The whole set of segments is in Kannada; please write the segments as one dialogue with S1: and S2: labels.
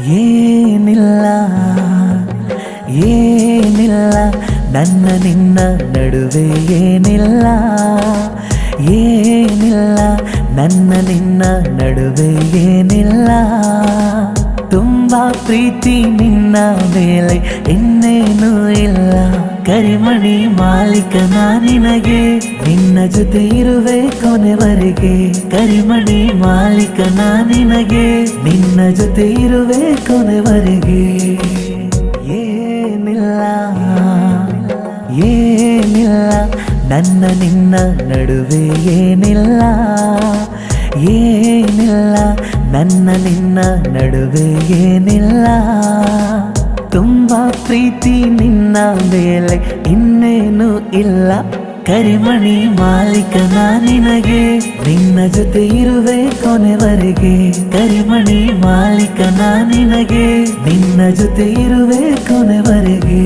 S1: ಏನಿಲ್ಲ ಏನಿಲ್ಲ ನನ್ನ ನಿನ್ನ ನಡುವೆ ಏನಿಲ್ಲ ಏನಿಲ್ಲ ನನ್ನ ನಿನ್ನ ನಡುವೆ ಏನಿಲ್ಲ ತುಂಬಾ ಪ್ರೀತಿ ನಿನ್ನ ಮೇಲೆ ಇನ್ನೇನು ಇಲ್ಲ ಕರಿಮಣಿ ಮಾಲೀಕನ ನಿನಗೆ ನಿನ್ನ ಜೊತೆ ಇರುವೆ ಕೊನೆವರೆಗೆ ಕರಿಮಣಿ ಮಾಲೀಕನ ನಿನಗೆ ನಿನ್ನ ಜೊತೆ ಇರುವೆ ಕೊನೆವರೆಗೆ ಏನಿಲ್ಲ ಏನಿಲ್ಲ ನನ್ನ ನಿನ್ನ ನಡುವೆ ಏನಿಲ್ಲ ಏನಿಲ್ಲ ನನ್ನ ನಿನ್ನ ನಡುವೆ ಏನಿಲ್ಲ ತುಂಬಾ ಪ್ರೀತಿ ನಿನ್ನ ಮೇಲೆ ಇನ್ನೇನು ಇಲ್ಲ ಕರಿಮಣಿ ಮಾಲೀಕನ ನಿನಗೆ ನಿನ್ನ ಜೊತೆ ಇರುವೆ ಕೊನೆವರೆಗೆ ಕರಿಮಣಿ ಮಾಲೀಕನ ನಿನಗೆ ನಿನ್ನ ಜೊತೆ ಇರುವೆ ಕೊನೆವರೆಗೆ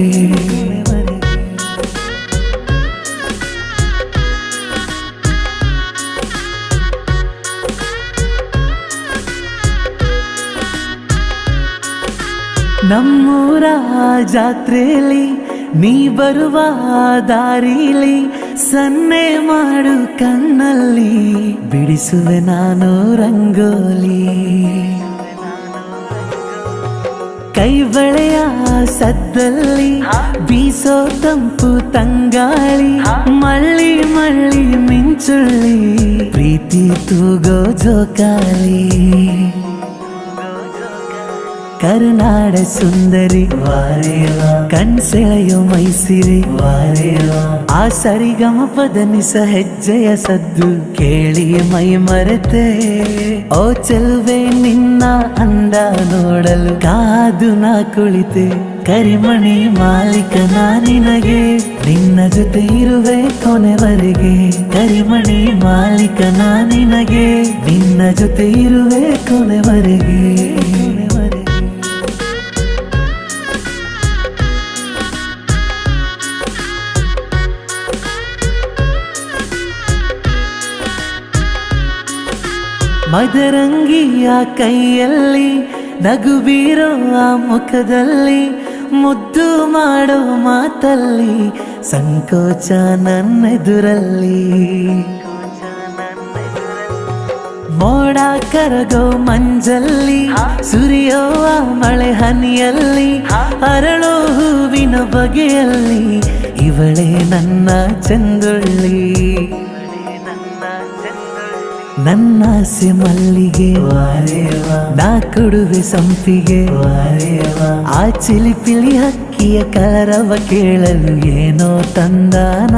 S1: ನಮ್ಮೂರ ಜಾತ್ರೆಯಲ್ಲಿ ನೀ ಬರುವ ದಾರಿಲಿ ಸನ್ನೆ ಮಾಡು ಕಣ್ಣಲ್ಲಿ ಬಿಡಿಸುವೆ ನಾನು ರಂಗೋಲಿ ಕೈ ಬಳೆಯ ಸದ್ದಲ್ಲಿ ಬೀಸೋ ತಂಪು ತಂಗಾಳಿ ಮಳ್ಳಿ ಮಳ್ಳಿ ಮಿಂಚುಳ್ಳಿ ಪ್ರೀತಿ ತೂಗೋ ಜೋಕಾಲಿ ಕರುನಾಡ ಸುಂದರಿ ವಾರೇವಾ ಕಣ್ಸೆಳೆಯೋ ಮೈಸಿರಿ ವಾರೇವಾ ಆ ಸರಿಗಮ ಪದನಿಸ ಹೆಜ್ಜೆಯ ಸದ್ದು ಕೇಳಿ ಮೈ ಮರೆತೆ ಓ ಚೆಲುವೆ ನಿನ್ನ ಅಂದ ನೋಡಲು ಕಾದು ನಾ ಕುಳಿತೆ ಕರಿಮಣಿ ಮಾಲೀಕನ ನಿನಗೆ ನಿನ್ನ ಜೊತೆ ಇರುವೆ ಕೊನೆವರೆಗೆ ಕರಿಮಣಿ ಮಾಲೀಕನ ನಿನಗೆ ನಿನ್ನ ಜೊತೆ ಇರುವೆ ಕೊನೆವರೆಗೆ ಮದರಂಗಿಯ ಕೈಯಲ್ಲಿ ನಗು ಬೀರೋ ಆ ಮುಖದಲ್ಲಿ ಮುದ್ದು ಮಾಡೋ ಮಾತಲ್ಲಿ ಸಂಕೋಚ ನನ್ನೆದುರಲ್ಲಿ ಮೋಡ ಕರಗೋ ಮಂಜಲ್ಲಿ ಸುರಿಯೋ ಆ ಮಳೆ ಹನಿಯಲ್ಲಿ ಅರಳೋ ಹೂವಿನ ಬಗೆಯಲ್ಲಿ ಇವಳೇ ನನ್ನ ಚಂದುಳ್ಳಿ ನನ್ನಾಸೆ ಮಲ್ಲಿಗೆ ವಾರೇವಾ ನಾ ಕೊಡುವೆ ಸಂಪಿಗೆ ವಾರೇವಾ ಆ ಚಿಲಿಪಿಲಿ ಹಕ್ಕಿಯ ಕಲರವ ಕೇಳಲು ಏನೋ ತಂದಾನ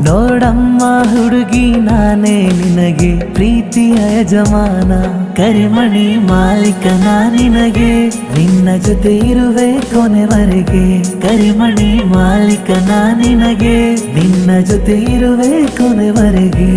S1: ನೋಡಮ್ಮ ಹುಡುಗಿ ನಾನೇ ನಿನಗೆ ಪ್ರೀತಿಯ ಯಜಮಾನ ಕರಿಮಣಿ ಮಾಲೀಕನ ನಿನಗೆ ನಿನ್ನ ಜೊತೆ ಇರುವೆ ಕೊನೆವರೆಗೆ ಕರಿಮಣಿ ಮಾಲೀಕನ ನಿನಗೆ ನಿನ್ನ ಜೊತೆ ಇರುವೆ ಕೊನೆವರೆಗೆ